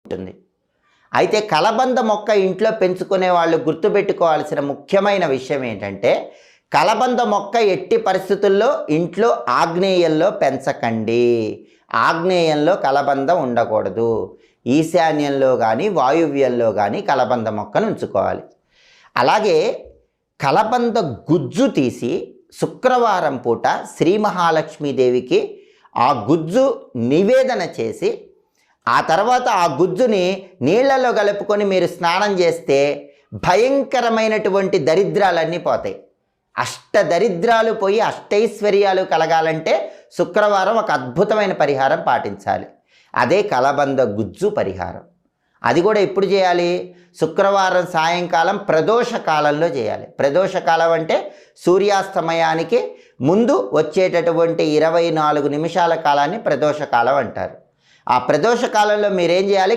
ఉంటుంది. అయితే కలబంద మొక్క ఇంట్లో పెంచుకునే వాళ్ళు గుర్తుపెట్టుకోవాల్సిన ముఖ్యమైన విషయం ఏంటంటే, కలబంద మొక్క ఎట్టి పరిస్థితుల్లో ఇంట్లో ఆగ్నేయంలో పెంచకండి. ఆగ్నేయంలో కలబంద ఉండకూడదు. ఈశాన్యంలో కానీ వాయువ్యంలో కానీ కలబంద మొక్కను ఉంచుకోవాలి. అలాగే కలబంద గుజ్జు తీసి శుక్రవారం పూట శ్రీ మహాలక్ష్మీదేవికి ఆ గుజ్జు నివేదన చేసి ఆ తర్వాత ఆ గుజ్జుని నీళ్లలో కలుపుకొని మీరు స్నానం చేస్తే భయంకరమైనటువంటి దరిద్రాలన్నీ పోతాయి. అష్టదరిద్రాలు పోయి అష్టైశ్వర్యాలు కలగాలంటే శుక్రవారం ఒక అద్భుతమైన పరిహారం పాటించాలి. అదే కలబంద గుజ్జు పరిహారం. అది కూడా ఎప్పుడు చేయాలి? శుక్రవారం సాయంకాలం ప్రదోష కాలంలో చేయాలి. ప్రదోష కాలం అంటే సూర్యాస్తమయానికి ముందు వచ్చేటటువంటి 24 నిమిషాల కాలాన్ని ప్రదోష కాలం అంటారు. ఆ ప్రదోష కాలంలో మీరేం చేయాలి?